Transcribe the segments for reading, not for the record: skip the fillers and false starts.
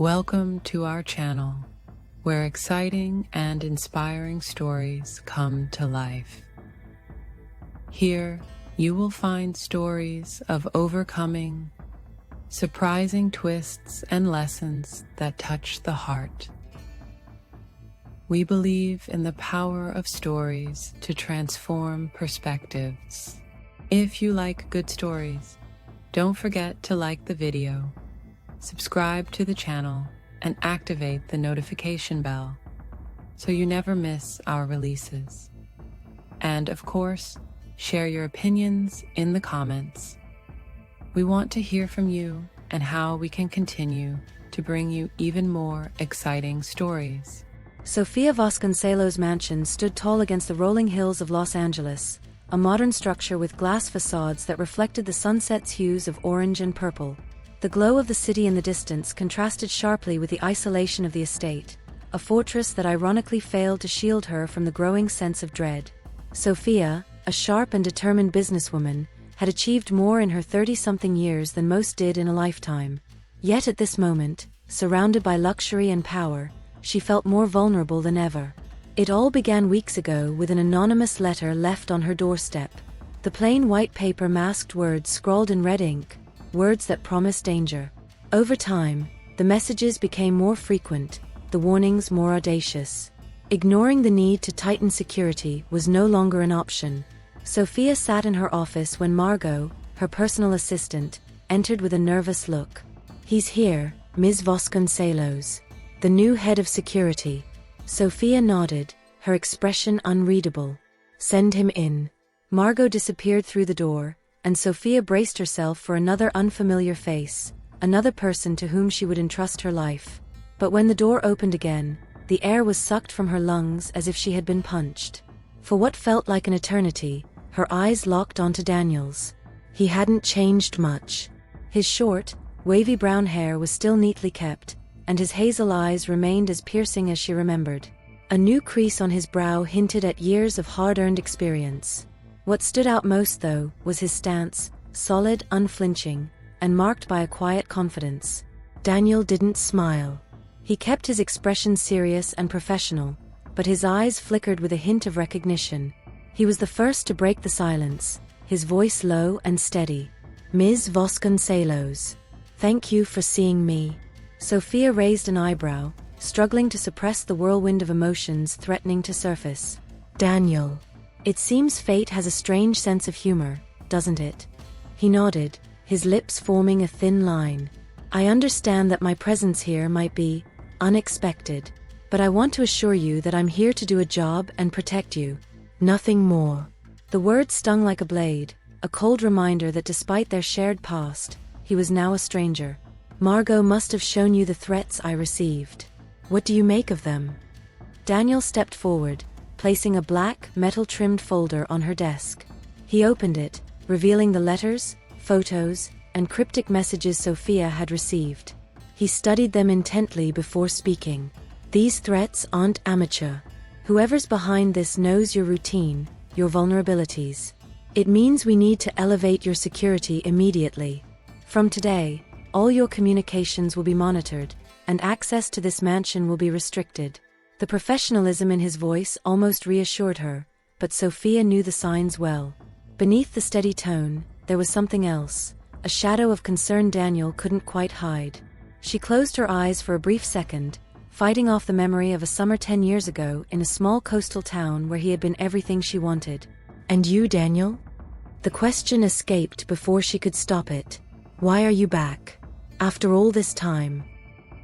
Welcome to our channel, where exciting and inspiring stories come to life. Here, you will find stories of overcoming, surprising twists and lessons that touch the heart. We believe in the power of stories to transform perspectives. If you like good stories, don't forget to like the video, subscribe to the channel, and activate the notification bell so you never miss our releases. And of course, share your opinions in the comments. We want to hear from you and how we can continue to bring you even more exciting stories. Sofia Vasconcelos' mansion stood tall against the rolling hills of Los Angeles, a modern structure with glass facades that reflected the sunset's hues of orange and purple. The glow of the city in the distance contrasted sharply with the isolation of the estate, a fortress that ironically failed to shield her from the growing sense of dread. Sofia, a sharp and determined businesswoman, had achieved more in her 30-something years than most did in a lifetime. Yet at this moment, surrounded by luxury and power, she felt more vulnerable than ever. It all began weeks ago with an anonymous letter left on her doorstep. The plain white paper masked words scrawled in red ink, words that promised danger. Over time, the messages became more frequent, the warnings more audacious. Ignoring the need to tighten security was no longer an option. Sofia sat in her office when Margot, her personal assistant, entered with a nervous look. "He's here, Ms. Vasconcelos, the new head of security." Sofia nodded, her expression unreadable. "Send him in." Margot disappeared through the door, and Sofia braced herself for another unfamiliar face, another person to whom she would entrust her life. But when the door opened again, the air was sucked from her lungs as if she had been punched. For what felt like an eternity, her eyes locked onto Daniel's. He hadn't changed much. His short, wavy brown hair was still neatly kept, and his hazel eyes remained as piercing as she remembered. A new crease on his brow hinted at years of hard-earned experience. What stood out most, though, was his stance, solid, unflinching, and marked by a quiet confidence. Daniel didn't smile. He kept his expression serious and professional, but his eyes flickered with a hint of recognition. He was the first to break the silence, his voice low and steady. "Ms. Vasconcelos, thank you for seeing me." Sofia raised an eyebrow, struggling to suppress the whirlwind of emotions threatening to surface. "Daniel, it seems fate has a strange sense of humor, doesn't it?" He nodded, his lips forming a thin line. "I understand that my presence here might be unexpected, but I want to assure you that I'm here to do a job and protect you. Nothing more." The words stung like a blade, a cold reminder that despite their shared past, he was now a stranger. "Margot must have shown you the threats I received. What do you make of them?" Daniel stepped forward, placing a black, metal-trimmed folder on her desk. He opened it, revealing the letters, photos, and cryptic messages Sofia had received. He studied them intently before speaking. "These threats aren't amateur. Whoever's behind this knows your routine, your vulnerabilities. It means we need to elevate your security immediately. From today, all your communications will be monitored, and access to this mansion will be restricted." The professionalism in his voice almost reassured her, but Sofia knew the signs well. Beneath the steady tone, there was something else, a shadow of concern Daniel couldn't quite hide. She closed her eyes for a brief second, fighting off the memory of a summer 10 years ago in a small coastal town where he had been everything she wanted. "And you, Daniel?" The question escaped before she could stop it. "Why are you back? After all this time?"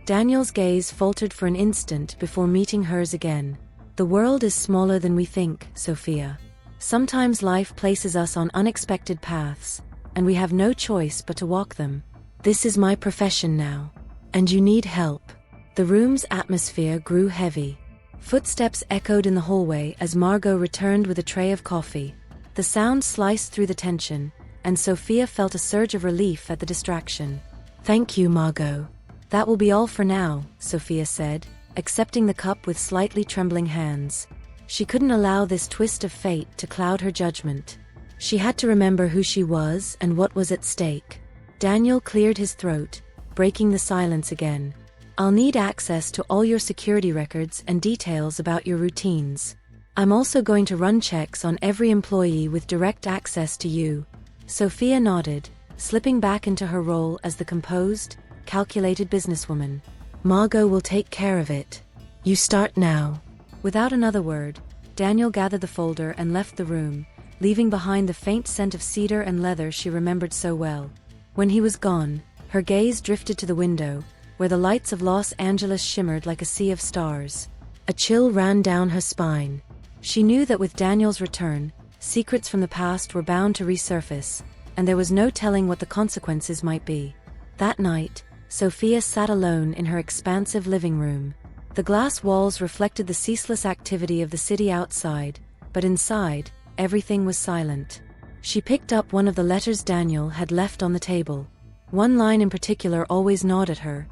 Daniel's gaze faltered for an instant before meeting hers again. "The world is smaller than we think, Sofia. Sometimes life places us on unexpected paths, and we have no choice but to walk them. This is my profession now. And you need help." The room's atmosphere grew heavy. Footsteps echoed in the hallway as Margot returned with a tray of coffee. The sound sliced through the tension, and Sofia felt a surge of relief at the distraction. "Thank you, Margot. That will be all for now," Sofia said, accepting the cup with slightly trembling hands. She couldn't allow this twist of fate to cloud her judgment. She had to remember who she was and what was at stake. Daniel cleared his throat, breaking the silence again. I'll need access to all your security records and details about your routines. I'm also going to run checks on every employee with direct access to you." Sofia nodded, slipping back into her role as the composed, calculated businesswoman. "Margot will take care of it. You start now." Without another word, Daniel gathered the folder and left the room, leaving behind the faint scent of cedar and leather she remembered so well. When he was gone, her gaze drifted to the window, where the lights of Los Angeles shimmered like a sea of stars. A chill ran down her spine. She knew that with Daniel's return, secrets from the past were bound to resurface, and there was no telling what the consequences might be. That night, Sofia sat alone in her expansive living room. The glass walls reflected the ceaseless activity of the city outside, but inside, everything was silent. She picked up one of the letters Daniel had left on the table. One line in particular always gnawed at her.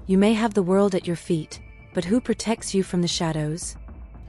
"You may have the world at your feet, but who protects you from the shadows?"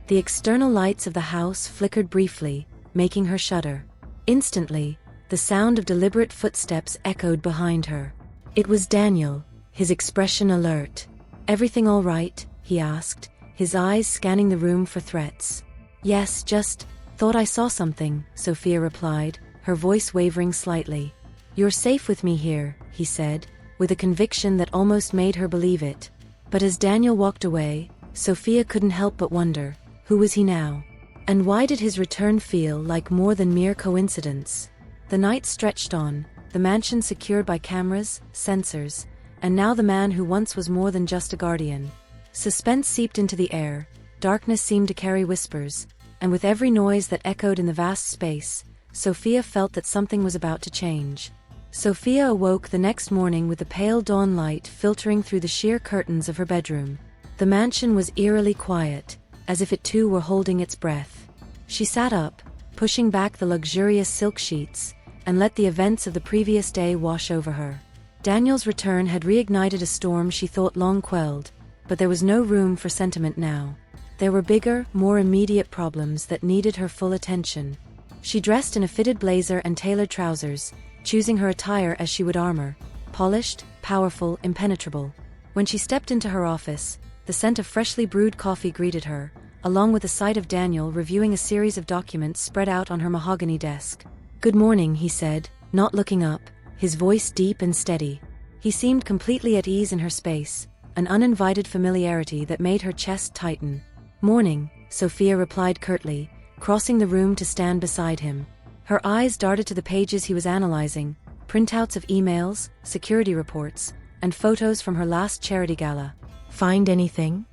The external lights of the house flickered briefly, making her shudder. Instantly, the sound of deliberate footsteps echoed behind her. It was Daniel, his expression alert. "Everything all right?" he asked, his eyes scanning the room for threats. "Yes, just thought I saw something," Sofia replied, her voice wavering slightly. "You're safe with me here," he said, with a conviction that almost made her believe it. But as Daniel walked away, Sofia couldn't help but wonder, who was he now? And why did his return feel like more than mere coincidence? The night stretched on, the mansion secured by cameras, sensors, and now the man who once was more than just a guardian. Suspense seeped into the air, darkness seemed to carry whispers, and with every noise that echoed in the vast space, Sofia felt that something was about to change. Sofia awoke the next morning with the pale dawn light filtering through the sheer curtains of her bedroom. The mansion was eerily quiet, as if it too were holding its breath. She sat up, pushing back the luxurious silk sheets, and let the events of the previous day wash over her. Daniel's return had reignited a storm she thought long quelled, but there was no room for sentiment now. There were bigger, more immediate problems that needed her full attention. She dressed in a fitted blazer and tailored trousers, choosing her attire as she would armor, polished, powerful, impenetrable. When she stepped into her office, the scent of freshly brewed coffee greeted her, along with the sight of Daniel reviewing a series of documents spread out on her mahogany desk. "Good morning," he said, not looking up, his voice deep and steady. He seemed completely at ease in her space, an uninvited familiarity that made her chest tighten. "Morning," Sofia replied curtly, crossing the room to stand beside him. Her eyes darted to the pages he was analyzing, printouts of emails, security reports, and photos from her last charity gala. "Find anything?"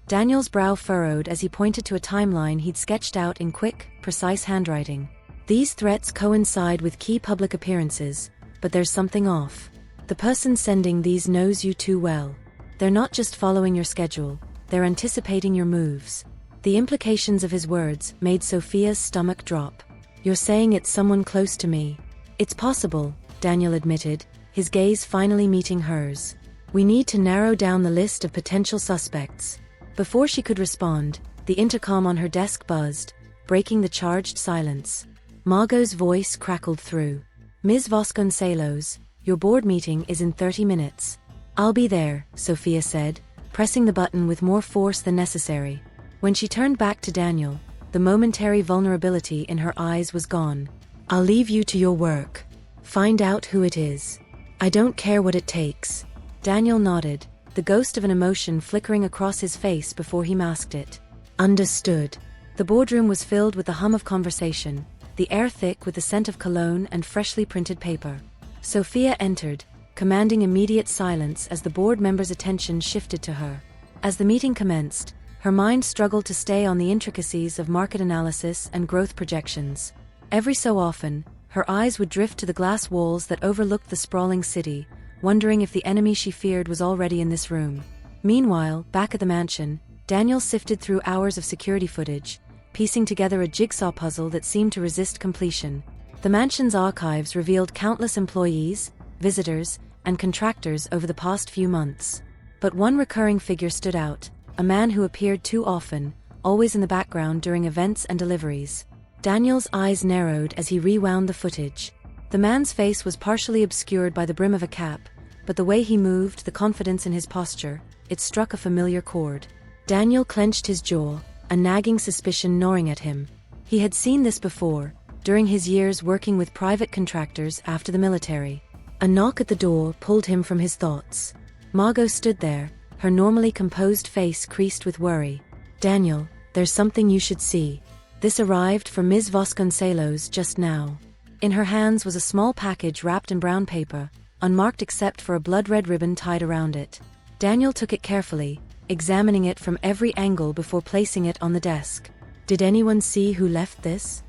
Daniel's brow furrowed as he pointed to a timeline he'd sketched out in quick, precise handwriting. "These threats coincide with key public appearances, but there's something off. The person sending these knows you too well. They're not just following your schedule, they're anticipating your moves." The implications of his words made Sofia's stomach drop. "You're saying it's someone close to me?" "It's possible," Daniel admitted, his gaze finally meeting hers. "We need to narrow down the list of potential suspects." Before she could respond, the intercom on her desk buzzed, breaking the charged silence. Margot's voice crackled through. "Ms. Vasconcelos, your board meeting is in 30 minutes. "I'll be there," Sofia said, pressing the button with more force than necessary. When she turned back to Daniel, the momentary vulnerability in her eyes was gone. "I'll leave you to your work. Find out who it is. I don't care what it takes." Daniel nodded, the ghost of an emotion flickering across his face before he masked it. "Understood." The boardroom was filled with the hum of conversation, the air thick with the scent of cologne and freshly printed paper. Sofia entered, commanding immediate silence as the board members' attention shifted to her. As the meeting commenced, her mind struggled to stay on the intricacies of market analysis and growth projections. Every so often, her eyes would drift to the glass walls that overlooked the sprawling city, wondering if the enemy she feared was already in this room. Meanwhile, back at the mansion, Daniel sifted through hours of security footage, piecing together a jigsaw puzzle that seemed to resist completion. The mansion's archives revealed countless employees, visitors, and contractors over the past few months. But one recurring figure stood out, a man who appeared too often, always in the background during events and deliveries. Daniel's eyes narrowed as he rewound the footage. The man's face was partially obscured by the brim of a cap, but the way he moved, the confidence in his posture, it struck a familiar chord. Daniel clenched his jaw, a nagging suspicion gnawing at him. He had seen this before, during his years working with private contractors after the military. A knock at the door pulled him from his thoughts. Margot stood there, her normally composed face creased with worry. "Daniel, there's something you should see. This arrived for Ms. Vasconcelos just now." In her hands was a small package wrapped in brown paper, unmarked except for a blood-red ribbon tied around it. Daniel took it carefully, examining it from every angle before placing it on the desk. "Did anyone see who left this?"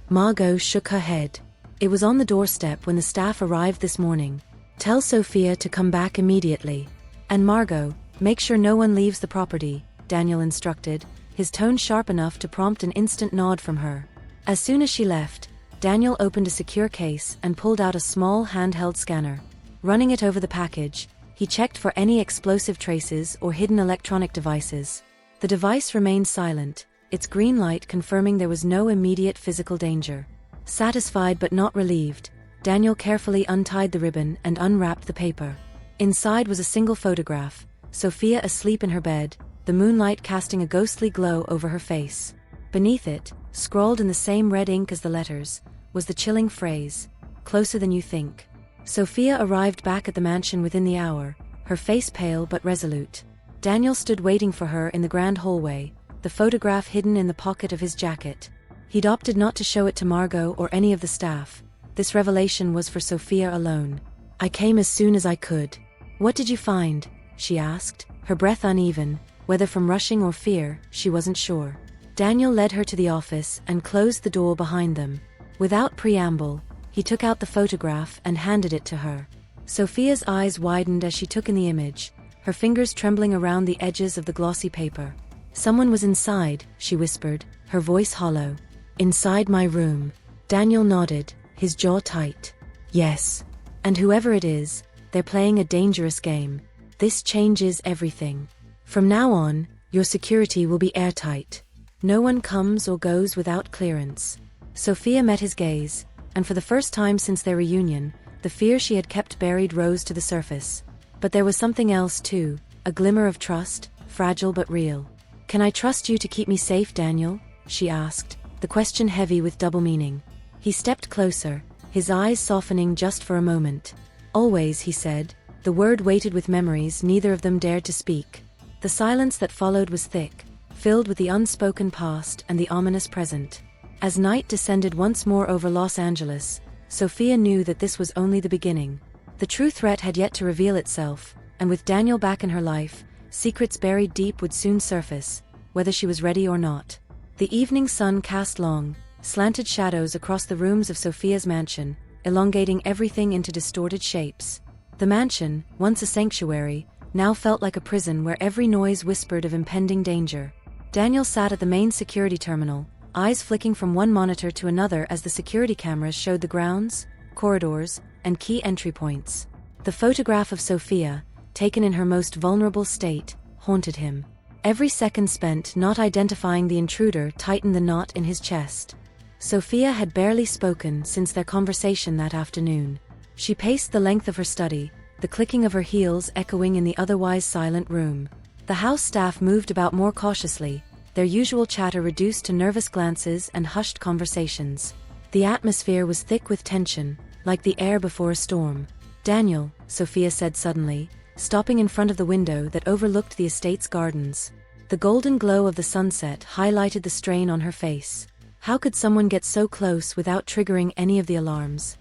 Margot shook her head. "It was on the doorstep when the staff arrived this morning. Tell Sofia to come back immediately. And Margot, make sure no one leaves the property," Daniel instructed, his tone sharp enough to prompt an instant nod from her. As soon as she left, Daniel opened a secure case and pulled out a small handheld scanner. Running it over the package, he checked for any explosive traces or hidden electronic devices. The device remained silent, its green light confirming there was no immediate physical danger. Satisfied but not relieved, Daniel carefully untied the ribbon and unwrapped the paper. Inside was a single photograph, Sofia asleep in her bed, the moonlight casting a ghostly glow over her face. Beneath it, scrawled in the same red ink as the letters, was the chilling phrase, "Closer than you think." Sofia arrived back at the mansion within the hour, her face pale but resolute. Daniel stood waiting for her in the grand hallway, the photograph hidden in the pocket of his jacket. He'd opted not to show it to Margot or any of the staff. This revelation was for Sofia alone. "I came as soon as I could." "What did you find?" she asked, her breath uneven, whether from rushing or fear, she wasn't sure. Daniel led her to the office and closed the door behind them. Without preamble, he took out the photograph and handed it to her. Sofia's eyes widened as she took in the image, her fingers trembling around the edges of the glossy paper. "Someone was inside," she whispered, her voice hollow. "Inside my room." Daniel nodded, his jaw tight. "Yes. And whoever it is, they're playing a dangerous game. This changes everything. From now on, your security will be airtight. No one comes or goes without clearance." Sofia met his gaze, and for the first time since their reunion, the fear she had kept buried rose to the surface. But there was something else too, a glimmer of trust, fragile but real. "Can I trust you to keep me safe, Daniel?" she asked, the question heavy with double meaning. He stepped closer, his eyes softening just for a moment. "Always," he said, the word weighted with memories neither of them dared to speak. The silence that followed was thick, filled with the unspoken past and the ominous present. As night descended once more over Los Angeles, Sofia knew that this was only the beginning. The true threat had yet to reveal itself, and with Daniel back in her life, secrets buried deep would soon surface, whether she was ready or not. The evening sun cast long, slanted shadows across the rooms of Sofia's mansion, elongating everything into distorted shapes. The mansion, once a sanctuary, now felt like a prison where every noise whispered of impending danger. Daniel sat at the main security terminal, eyes flicking from one monitor to another as the security cameras showed the grounds, corridors, and key entry points. The photograph of Sofia, taken in her most vulnerable state, haunted him. Every second spent not identifying the intruder tightened the knot in his chest. Sofia had barely spoken since their conversation that afternoon. She paced the length of her study, the clicking of her heels echoing in the otherwise silent room. The house staff moved about more cautiously, their usual chatter reduced to nervous glances and hushed conversations. The atmosphere was thick with tension, like the air before a storm. "Daniel," Sofia said suddenly, stopping in front of the window that overlooked the estate's gardens. The golden glow of the sunset highlighted the strain on her face. How could someone get so close without triggering any of the alarms?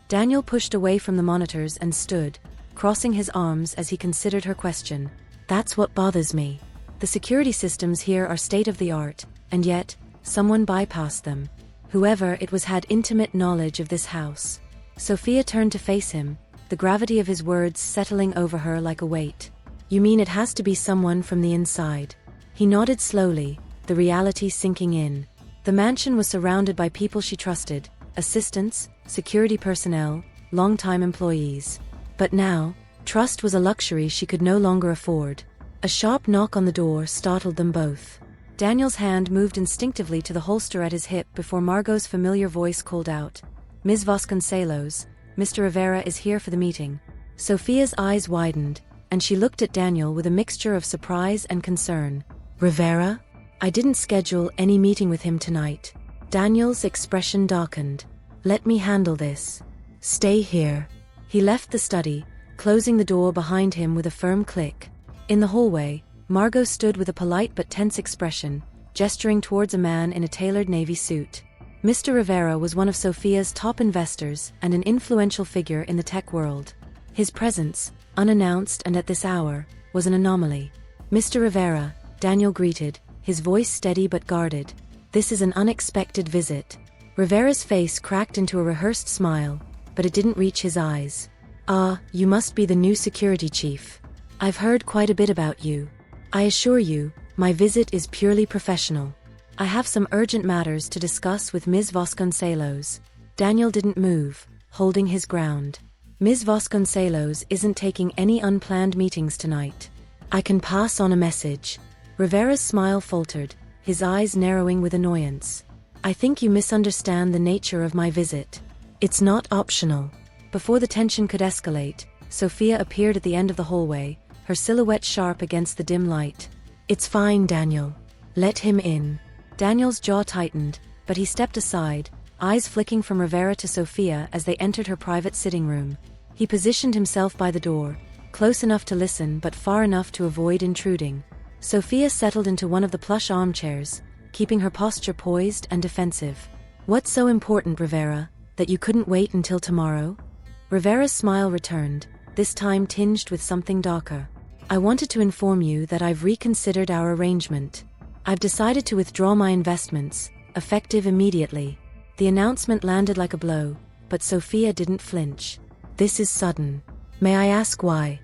Daniel pushed away from the monitors and stood, crossing his arms as he considered her question. "That's what bothers me. The security systems here are state-of-the-art, and yet, someone bypassed them. Whoever it was had intimate knowledge of this house." Sofia turned to face him, the gravity of his words settling over her like a weight. "You mean it has to be someone from the inside?" He nodded slowly, the reality sinking in. The mansion was surrounded by people she trusted, assistants, security personnel, long-time employees. But now, trust was a luxury she could no longer afford. A sharp knock on the door startled them both. Daniel's hand moved instinctively to the holster at his hip before Margot's familiar voice called out, "Ms. Vasconcelos, Mr. Rivera is here for the meeting." Sofia's eyes widened, and she looked at Daniel with a mixture of surprise and concern. "Rivera? I didn't schedule any meeting with him tonight." Daniel's expression darkened. "Let me handle this. Stay here." He left the study, closing the door behind him with a firm click. In the hallway, Margot stood with a polite but tense expression, gesturing towards a man in a tailored navy suit. Mr. Rivera was one of Sofia's top investors and an influential figure in the tech world. His presence, unannounced and at this hour, was an anomaly. "Mr. Rivera," Daniel greeted, his voice steady but guarded. "This is an unexpected visit." Rivera's face cracked into a rehearsed smile, but it didn't reach his eyes. "Ah, you must be the new security chief. I've heard quite a bit about you. I assure you, my visit is purely professional. I have some urgent matters to discuss with Ms. Vasconcelos." Daniel didn't move, holding his ground. "Ms. Vasconcelos isn't taking any unplanned meetings tonight. I can pass on a message." Rivera's smile faltered, his eyes narrowing with annoyance. "I think you misunderstand the nature of my visit. It's not optional." Before the tension could escalate, Sofia appeared at the end of the hallway, her silhouette sharp against the dim light. "It's fine, Daniel. Let him in." Daniel's jaw tightened, but he stepped aside, eyes flicking from Rivera to Sofia as they entered her private sitting room. He positioned himself by the door, close enough to listen but far enough to avoid intruding. Sofia settled into one of the plush armchairs, keeping her posture poised and defensive. "What's so important, Rivera, that you couldn't wait until tomorrow?" Rivera's smile returned, this time tinged with something darker. "I wanted to inform you that I've reconsidered our arrangement. I've decided to withdraw my investments, effective immediately." The announcement landed like a blow, but Sofia didn't flinch. "This is sudden. May I ask why?"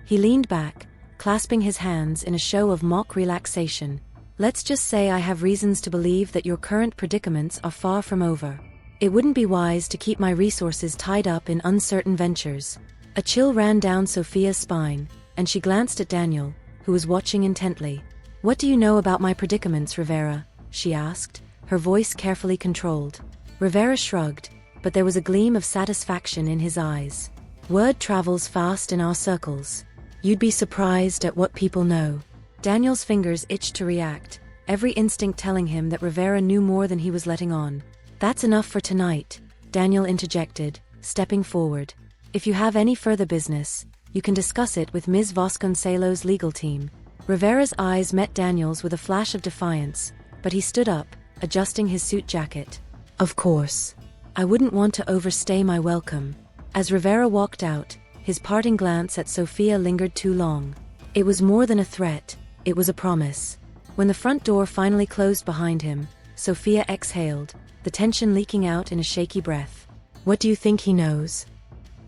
He leaned back, clasping his hands in a show of mock relaxation. "Let's just say I have reasons to believe that your current predicaments are far from over. It wouldn't be wise to keep my resources tied up in uncertain ventures." A chill ran down Sofia's spine, and she glanced at Daniel, who was watching intently. "What do you know about my predicaments, Rivera?" she asked, her voice carefully controlled. Rivera shrugged, but there was a gleam of satisfaction in his eyes. "Word travels fast in our circles. You'd be surprised at what people know." Daniel's fingers itched to react, every instinct telling him that Rivera knew more than he was letting on. "That's enough for tonight," Daniel interjected, stepping forward. "If you have any further business, you can discuss it with Ms. Vasconcelos' legal team." Rivera's eyes met Daniel's with a flash of defiance, but he stood up, adjusting his suit jacket. "Of course. I wouldn't want to overstay my welcome." As Rivera walked out, his parting glance at Sofia lingered too long. It was more than a threat, it was a promise. When the front door finally closed behind him, Sofia exhaled, the tension leaking out in a shaky breath. "What do you think he knows?"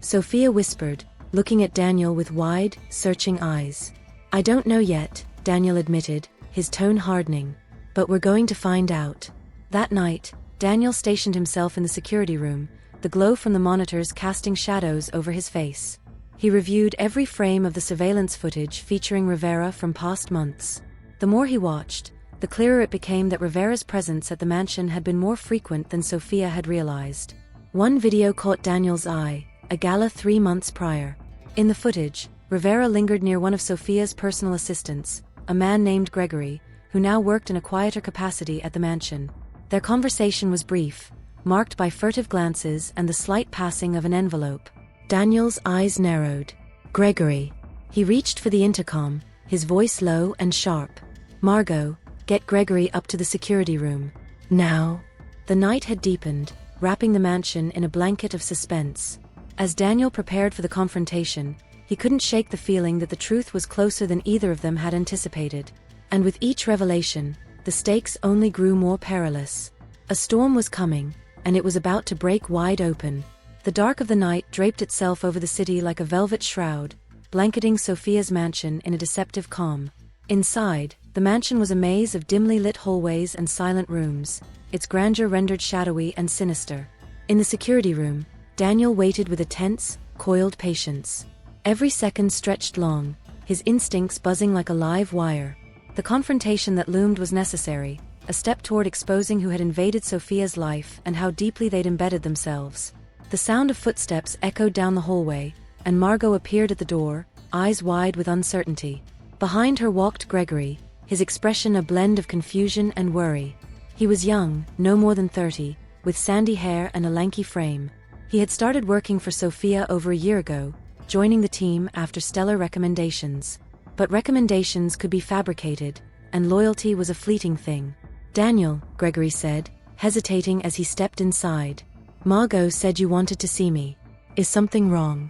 Sofia whispered, looking at Daniel with wide, searching eyes. "I don't know yet," Daniel admitted, his tone hardening. "But we're going to find out." That night, Daniel stationed himself in the security room, the glow from the monitors casting shadows over his face. He reviewed every frame of the surveillance footage featuring Rivera from past months. The more he watched, the clearer it became that Rivera's presence at the mansion had been more frequent than Sofia had realized. One video caught Daniel's eye, a gala 3 months prior. In the footage, Rivera lingered near one of Sofia's personal assistants, a man named Gregory, who now worked in a quieter capacity at the mansion. Their conversation was brief, marked by furtive glances and the slight passing of an envelope. Daniel's eyes narrowed. "Gregory." He reached for the intercom, his voice low and sharp. "Margot, get Gregory up to the security room. Now." The night had deepened, wrapping the mansion in a blanket of suspense. As Daniel prepared for the confrontation, he couldn't shake the feeling that the truth was closer than either of them had anticipated. And with each revelation, the stakes only grew more perilous. A storm was coming, and it was about to break wide open. The dark of the night draped itself over the city like a velvet shroud, blanketing Sofia's mansion in a deceptive calm. Inside, the mansion was a maze of dimly lit hallways and silent rooms, its grandeur rendered shadowy and sinister. In the security room, Daniel waited with a tense, coiled patience. Every second stretched long, his instincts buzzing like a live wire. The confrontation that loomed was necessary, a step toward exposing who had invaded Sofia's life and how deeply they'd embedded themselves. The sound of footsteps echoed down the hallway, and Margot appeared at the door, eyes wide with uncertainty. Behind her walked Gregory, his expression a blend of confusion and worry. He was young, no more than 30, with sandy hair and a lanky frame. He had started working for Sofia over a year ago, joining the team after stellar recommendations. But recommendations could be fabricated, and loyalty was a fleeting thing. "Daniel," Gregory said, hesitating as he stepped inside. "Margot said you wanted to see me. Is something wrong?"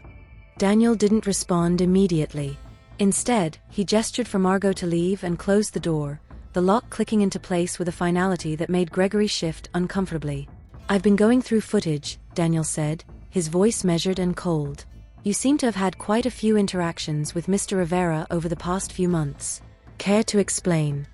Daniel didn't respond immediately. Instead, he gestured for Margot to leave and closed the door, the lock clicking into place with a finality that made Gregory shift uncomfortably. "I've been going through footage," Daniel said, his voice measured and cold. "You seem to have had quite a few interactions with Mr. Rivera over the past few months. Care to explain?"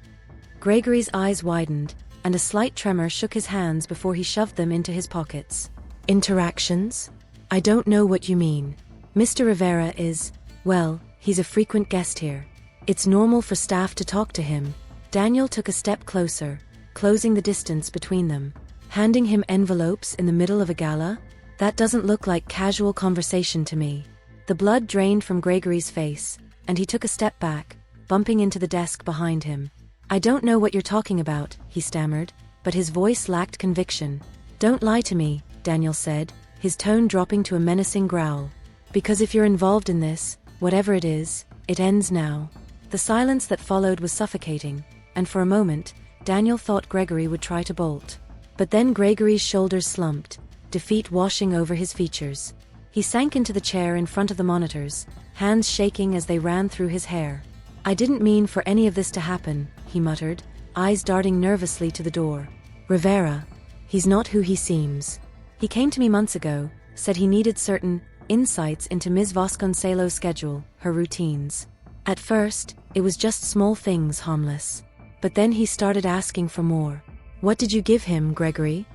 Gregory's eyes widened, and a slight tremor shook his hands before he shoved them into his pockets. "Interactions? I don't know what you mean. Mr. Rivera is, well, he's a frequent guest here. It's normal for staff to talk to him." Daniel took a step closer, closing the distance between them. "Handing him envelopes in the middle of a gala? That doesn't look like casual conversation to me." The blood drained from Gregory's face, and he took a step back, bumping into the desk behind him. "I don't know what you're talking about," he stammered, but his voice lacked conviction. "Don't lie to me," Daniel said, his tone dropping to a menacing growl. "Because if you're involved in this, whatever it is, it ends now." The silence that followed was suffocating, and for a moment, Daniel thought Gregory would try to bolt. But then Gregory's shoulders slumped, defeat washing over his features. He sank into the chair in front of the monitors, hands shaking as they ran through his hair. "I didn't mean for any of this to happen," he muttered, eyes darting nervously to the door. "Rivera, he's not who he seems. He came to me months ago, said he needed certain insights into Ms. Vasconcelos' schedule, her routines. At first, it was just small things, harmless. But then he started asking for more." "What did you give him, Gregory?"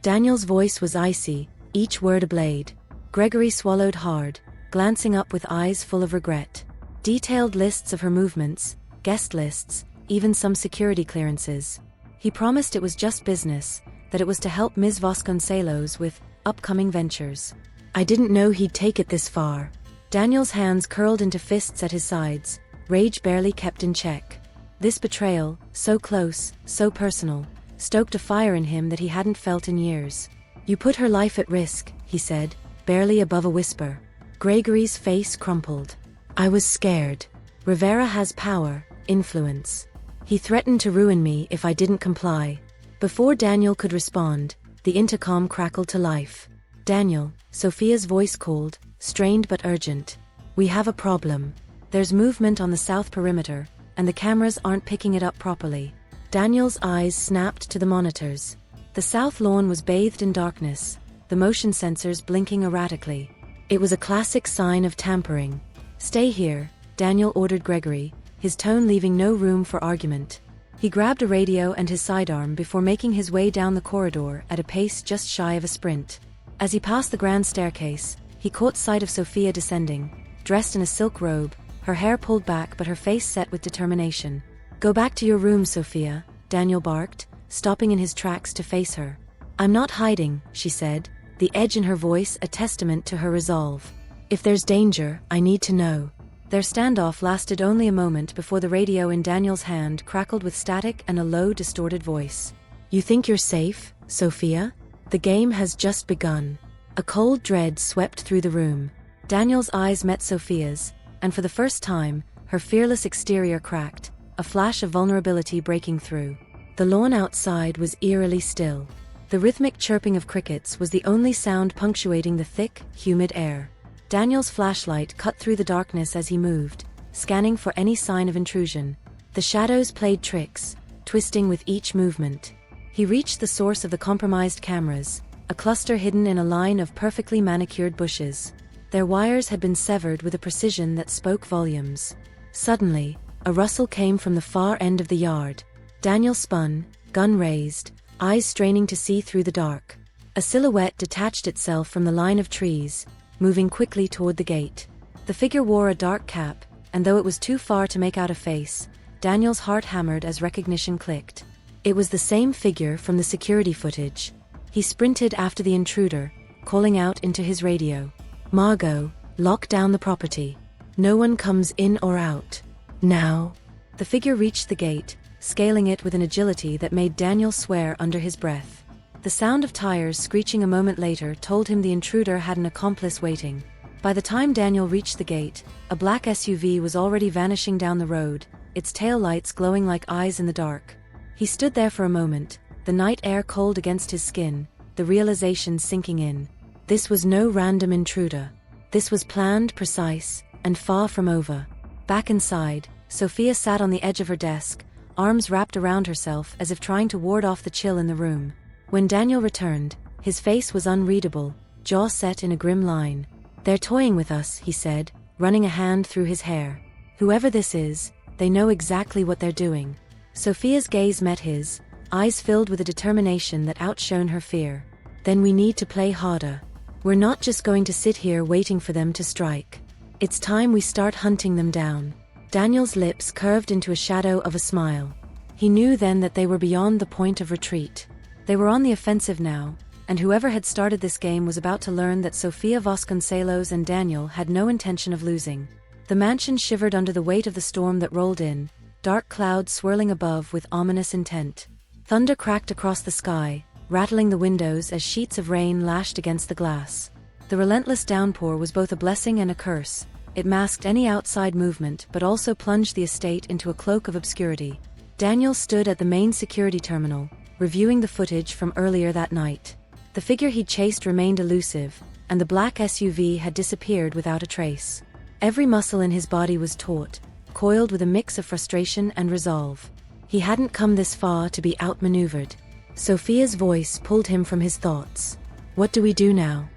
Daniel's voice was icy, each word a blade. Gregory swallowed hard, glancing up with eyes full of regret. "Detailed lists of her movements, guest lists, even some security clearances. He promised it was just business, that it was to help Ms. Vasconcelos with upcoming ventures." "I didn't know he'd take it this far." Daniel's hands curled into fists at his sides, rage barely kept in check. This betrayal, so close, so personal, stoked a fire in him that he hadn't felt in years. "You put her life at risk," he said, barely above a whisper. Gregory's face crumpled. "I was scared. Rivera has power, influence. He threatened to ruin me if I didn't comply." Before Daniel could respond, the intercom crackled to life. "Daniel," Sofia's voice called, strained but urgent. "We have a problem. There's movement on the south perimeter, and the cameras aren't picking it up properly." Daniel's eyes snapped to the monitors. The south lawn was bathed in darkness, the motion sensors blinking erratically. It was a classic sign of tampering. "Stay here," Daniel ordered Gregory, his tone leaving no room for argument. He grabbed a radio and his sidearm before making his way down the corridor at a pace just shy of a sprint. As he passed the grand staircase, he caught sight of Sofia descending, dressed in a silk robe, her hair pulled back but her face set with determination. "Go back to your room, Sofia," Daniel barked, stopping in his tracks to face her. "I'm not hiding," she said, the edge in her voice a testament to her resolve. "If there's danger, I need to know." Their standoff lasted only a moment before the radio in Daniel's hand crackled with static and a low, distorted voice. "You think you're safe, Sofia? The game has just begun." A cold dread swept through the room. Daniel's eyes met Sofia's, and for the first time, her fearless exterior cracked, a flash of vulnerability breaking through. The lawn outside was eerily still. The rhythmic chirping of crickets was the only sound punctuating the thick, humid air. Daniel's flashlight cut through the darkness as he moved, scanning for any sign of intrusion. The shadows played tricks, twisting with each movement. He reached the source of the compromised cameras, a cluster hidden in a line of perfectly manicured bushes. Their wires had been severed with a precision that spoke volumes. Suddenly, a rustle came from the far end of the yard. Daniel spun, gun raised, eyes straining to see through the dark. A silhouette detached itself from the line of trees, moving quickly toward the gate. The figure wore a dark cap, and though it was too far to make out a face, Daniel's heart hammered as recognition clicked. It was the same figure from the security footage. He sprinted after the intruder, calling out into his radio. "Margot, lock down the property. No one comes in or out. Now. The figure reached the gate, scaling it with an agility that made Daniel swear under his breath. The sound of tires screeching a moment later told him the intruder had an accomplice waiting. By the time Daniel reached the gate, a black SUV was already vanishing down the road, its taillights glowing like eyes in the dark. He stood there for a moment, the night air cold against his skin, the realization sinking in. This was no random intruder. This was planned, precise, and far from over. Back inside, Sofia sat on the edge of her desk, arms wrapped around herself as if trying to ward off the chill in the room. When Daniel returned, his face was unreadable, jaw set in a grim line. "They're toying with us," he said, running a hand through his hair. "Whoever this is, they know exactly what they're doing." Sofia's gaze met his, eyes filled with a determination that outshone her fear. "Then we need to play harder. We're not just going to sit here waiting for them to strike. It's time we start hunting them down." Daniel's lips curved into a shadow of a smile. He knew then that they were beyond the point of retreat. They were on the offensive now, and whoever had started this game was about to learn that Sofia Vasconcelos and Daniel had no intention of losing. The mansion shivered under the weight of the storm that rolled in, dark clouds swirling above with ominous intent. Thunder cracked across the sky, rattling the windows as sheets of rain lashed against the glass. The relentless downpour was both a blessing and a curse. It masked any outside movement but also plunged the estate into a cloak of obscurity. Daniel stood at the main security terminal, reviewing the footage from earlier that night. The figure he'd chased remained elusive, and the black SUV had disappeared without a trace. Every muscle in his body was taut, coiled with a mix of frustration and resolve. He hadn't come this far to be outmaneuvered. Sofia's voice pulled him from his thoughts. "What do we do now?"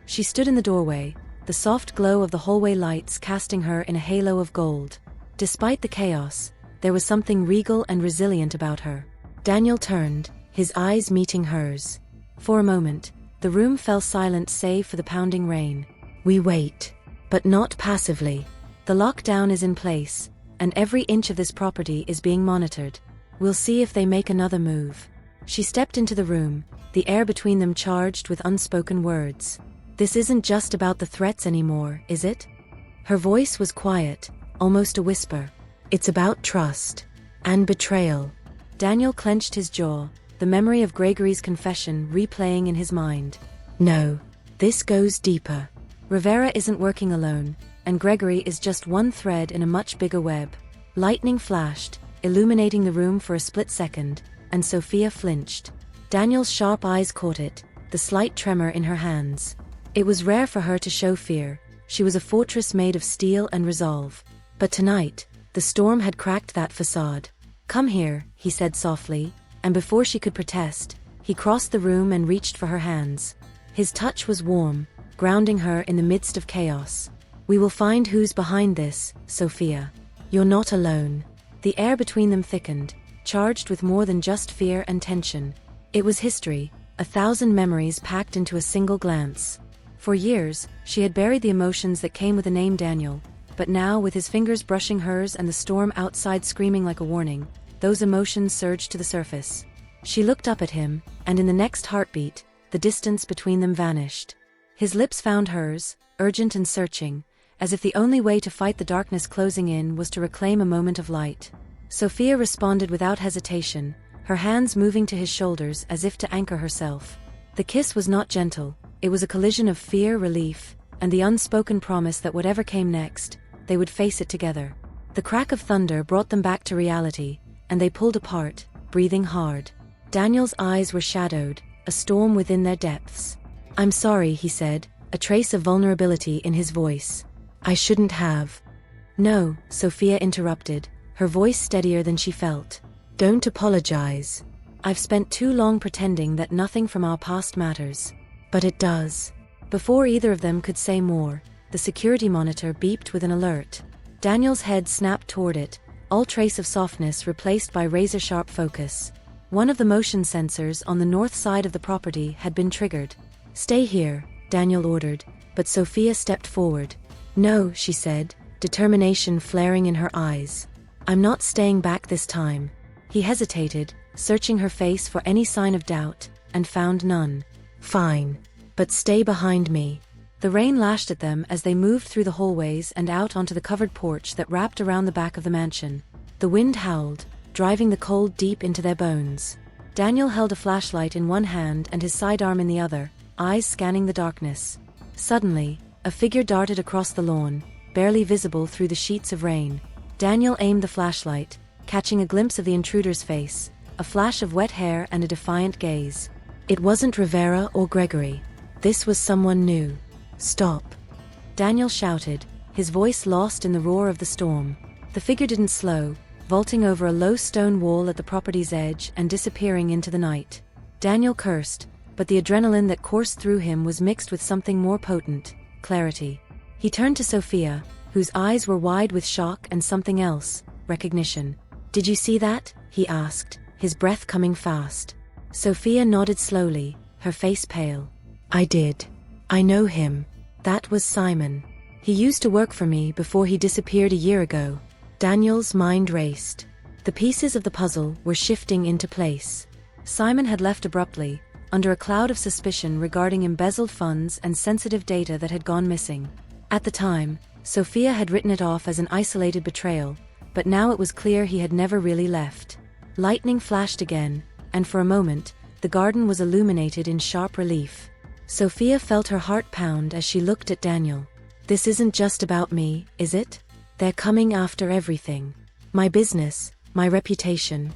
She stood in the doorway, the soft glow of the hallway lights casting her in a halo of gold. Despite the chaos, there was something regal and resilient about her. Daniel turned, his eyes meeting hers. For a moment, the room fell silent save for the pounding rain. "We wait. But not passively. The lockdown is in place, and every inch of this property is being monitored. We'll see if they make another move." She stepped into the room, the air between them charged with unspoken words. "This isn't just about the threats anymore, is it?" Her voice was quiet, almost a whisper. "It's about trust. And betrayal." Daniel clenched his jaw, the memory of Gregory's confession replaying in his mind. "No. This goes deeper. Rivera isn't working alone, and Gregory is just one thread in a much bigger web." Lightning flashed, illuminating the room for a split second, and Sofia flinched. Daniel's sharp eyes caught it, the slight tremor in her hands. It was rare for her to show fear. She was a fortress made of steel and resolve. But tonight, the storm had cracked that facade. "Come here," he said softly, and before she could protest, he crossed the room and reached for her hands. His touch was warm, grounding her in the midst of chaos. "We will find who's behind this, Sofia. You're not alone." The air between them thickened, charged with more than just fear and tension. It was history, 1,000 memories packed into a single glance. For years, she had buried the emotions that came with the name Daniel, but now, with his fingers brushing hers and the storm outside screaming like a warning, those emotions surged to the surface. She looked up at him, and in the next heartbeat, the distance between them vanished. His lips found hers, urgent and searching, as if the only way to fight the darkness closing in was to reclaim a moment of light. Sofia responded without hesitation, her hands moving to his shoulders as if to anchor herself. The kiss was not gentle, it was a collision of fear, relief, and the unspoken promise that whatever came next, they would face it together. The crack of thunder brought them back to reality, and they pulled apart, breathing hard. Daniel's eyes were shadowed, a storm within their depths. "I'm sorry," he said, a trace of vulnerability in his voice. "I shouldn't have." "No," Sofia interrupted, her voice steadier than she felt. "Don't apologize. I've spent too long pretending that nothing from our past matters. But it does." Before either of them could say more, the security monitor beeped with an alert. Daniel's head snapped toward it, all trace of softness replaced by razor-sharp focus. One of the motion sensors on the north side of the property had been triggered. "Stay here," Daniel ordered, but Sofia stepped forward. "No," she said, determination flaring in her eyes. "I'm not staying back this time." He hesitated, searching her face for any sign of doubt, and found none. "Fine. But stay behind me." The rain lashed at them as they moved through the hallways and out onto the covered porch that wrapped around the back of the mansion. The wind howled, driving the cold deep into their bones. Daniel held a flashlight in one hand and his sidearm in the other, eyes scanning the darkness. Suddenly, a figure darted across the lawn, barely visible through the sheets of rain. Daniel aimed the flashlight, catching a glimpse of the intruder's face, a flash of wet hair and a defiant gaze. It wasn't Rivera or Gregory. This was someone new. "Stop!" Daniel shouted, his voice lost in the roar of the storm. The figure didn't slow, vaulting over a low stone wall at the property's edge and disappearing into the night. Daniel cursed, but the adrenaline that coursed through him was mixed with something more potent: clarity. He turned to Sofia, whose eyes were wide with shock and something else: recognition. "Did you see that?" he asked, his breath coming fast. Sofia nodded slowly, her face pale. "I did. I know him. That was Simon. He used to work for me before he disappeared a year ago." Daniel's mind raced. The pieces of the puzzle were shifting into place. Simon had left abruptly, under a cloud of suspicion regarding embezzled funds and sensitive data that had gone missing. At the time, Sofia had written it off as an isolated betrayal, but now it was clear he had never really left. Lightning flashed again, and for a moment, the garden was illuminated in sharp relief. Sofia felt her heart pound as she looked at Daniel. "This isn't just about me, is it? They're coming after everything. My business, my reputation.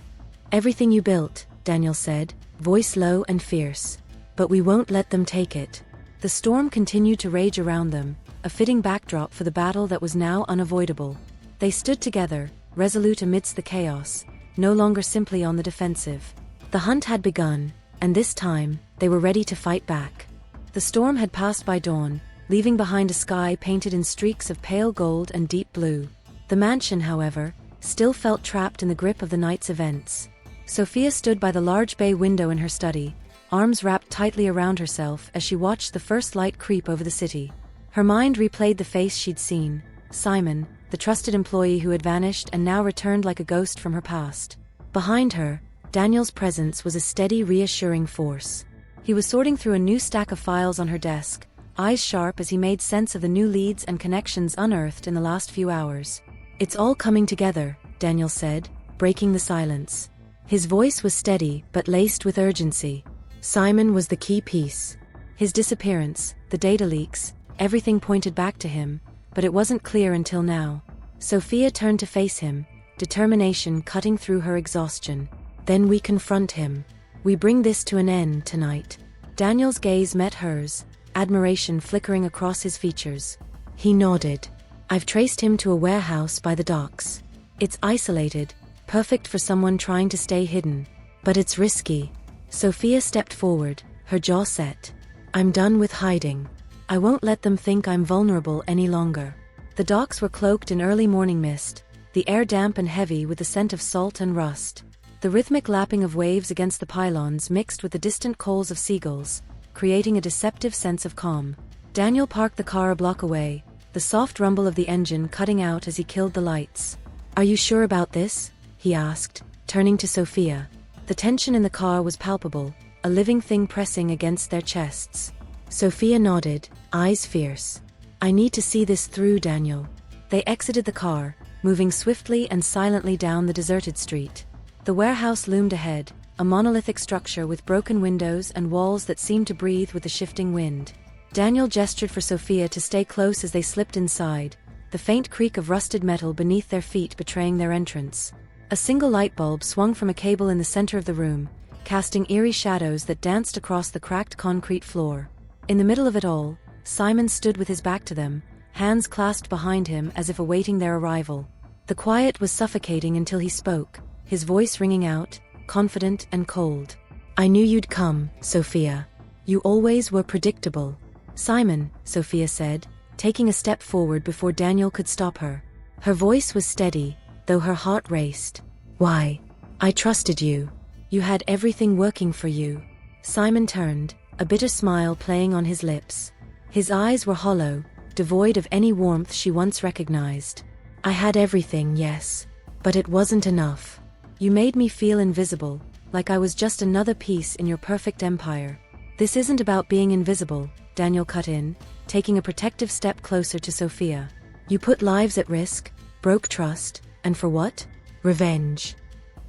Everything you built," Daniel said, voice low and fierce. "But we won't let them take it." The storm continued to rage around them, a fitting backdrop for the battle that was now unavoidable. They stood together, resolute amidst the chaos, no longer simply on the defensive. The hunt had begun, and this time, they were ready to fight back. The storm had passed by dawn, leaving behind a sky painted in streaks of pale gold and deep blue. The mansion, however, still felt trapped in the grip of the night's events. Sofia stood by the large bay window in her study, arms wrapped tightly around herself as she watched the first light creep over the city. Her mind replayed the face she'd seen: Simon, the trusted employee who had vanished and now returned like a ghost from her past. Behind her, Daniel's presence was a steady, reassuring force. He was sorting through a new stack of files on her desk, eyes sharp as he made sense of the new leads and connections unearthed in the last few hours. "It's all coming together," Daniel said, breaking the silence. His voice was steady but laced with urgency. Simon was the key piece. His disappearance, the data leaks, everything pointed back to him, but it wasn't clear until now. Sofia turned to face him, determination cutting through her exhaustion. "Then we confront him. We bring this to an end tonight." Daniel's gaze met hers, admiration flickering across his features. He nodded. "I've traced him to a warehouse by the docks. It's isolated, perfect for someone trying to stay hidden. But it's risky." Sofia stepped forward, her jaw set. "I'm done with hiding. I won't let them think I'm vulnerable any longer." The docks were cloaked in early morning mist, the air damp and heavy with the scent of salt and rust. The rhythmic lapping of waves against the pylons mixed with the distant calls of seagulls, creating a deceptive sense of calm. Daniel parked the car a block away, the soft rumble of the engine cutting out as he killed the lights. "Are you sure about this?" he asked, turning to Sofia. The tension in the car was palpable, a living thing pressing against their chests. Sofia nodded, eyes fierce. "I need to see this through, Daniel." They exited the car, moving swiftly and silently down the deserted street. The warehouse loomed ahead, a monolithic structure with broken windows and walls that seemed to breathe with the shifting wind. Daniel gestured for Sofia to stay close as they slipped inside, the faint creak of rusted metal beneath their feet betraying their entrance. A single light bulb swung from a cable in the center of the room, casting eerie shadows that danced across the cracked concrete floor. In the middle of it all, Simon stood with his back to them, hands clasped behind him as if awaiting their arrival. The quiet was suffocating until he spoke, his voice ringing out, confident and cold. "I knew you'd come, Sofia. You always were predictable." "Simon," Sofia said, taking a step forward before Daniel could stop her. Her voice was steady, though her heart raced. "Why? I trusted you. You had everything working for you." Simon turned, a bitter smile playing on his lips. His eyes were hollow, devoid of any warmth she once recognized. "I had everything, yes. But it wasn't enough. You made me feel invisible, like I was just another piece in your perfect empire." "This isn't about being invisible," Daniel cut in, taking a protective step closer to Sofia. You put lives at risk, broke trust, and for what? Revenge.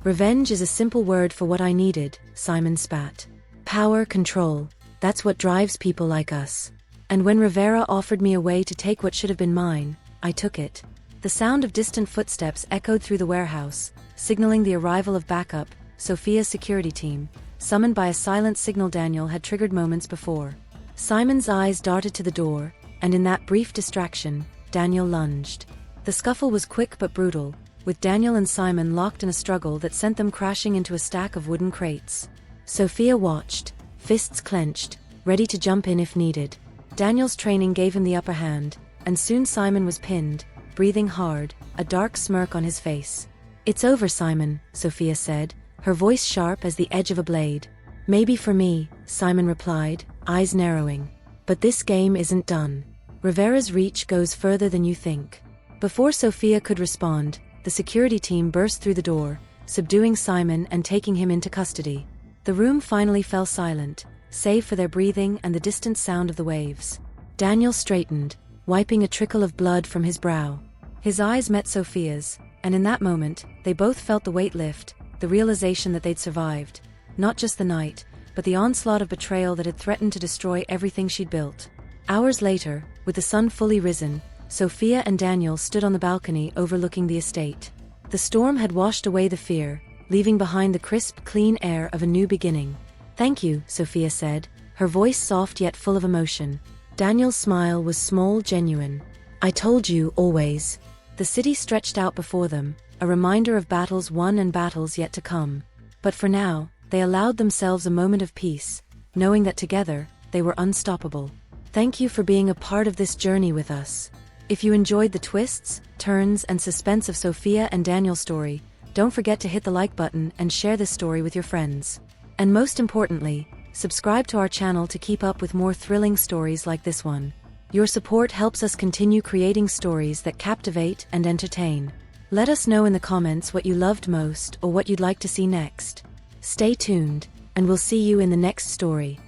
Revenge is a simple word for what I needed, Simon spat. Power, control, that's what drives people like us. And when Rivera offered me a way to take what should have been mine, I took it. The sound of distant footsteps echoed through the warehouse, signaling the arrival of backup, Sofia's security team, summoned by a silent signal Daniel had triggered moments before. Simon's eyes darted to the door, and in that brief distraction, Daniel lunged. The scuffle was quick but brutal, with Daniel and Simon locked in a struggle that sent them crashing into a stack of wooden crates. Sofia watched, fists clenched, ready to jump in if needed. Daniel's training gave him the upper hand, and soon Simon was pinned, breathing hard, a dark smirk on his face. "It's over, Simon," Sofia said, her voice sharp as the edge of a blade. "Maybe for me," Simon replied, eyes narrowing. "But this game isn't done. Rivera's reach goes further than you think." Before Sofia could respond, the security team burst through the door, subduing Simon and taking him into custody. The room finally fell silent, save for their breathing and the distant sound of the waves. Daniel straightened, wiping a trickle of blood from his brow. His eyes met Sofia's, and in that moment, they both felt the weight lift, the realization that they'd survived. Not just the night, but the onslaught of betrayal that had threatened to destroy everything she'd built. Hours later, with the sun fully risen, Sofia and Daniel stood on the balcony overlooking the estate. The storm had washed away the fear, leaving behind the crisp, clean air of a new beginning. "Thank you," Sofia said, her voice soft yet full of emotion. Daniel's smile was small, genuine. "I told you, always." The city stretched out before them, a reminder of battles won and battles yet to come. But for now, they allowed themselves a moment of peace, knowing that together, they were unstoppable. Thank you for being a part of this journey with us. If you enjoyed the twists, turns, and suspense of Sofia and Daniel's story, don't forget to hit the like button and share this story with your friends. And most importantly, subscribe to our channel to keep up with more thrilling stories like this one. Your support helps us continue creating stories that captivate and entertain. Let us know in the comments what you loved most or what you'd like to see next. Stay tuned, and we'll see you in the next story.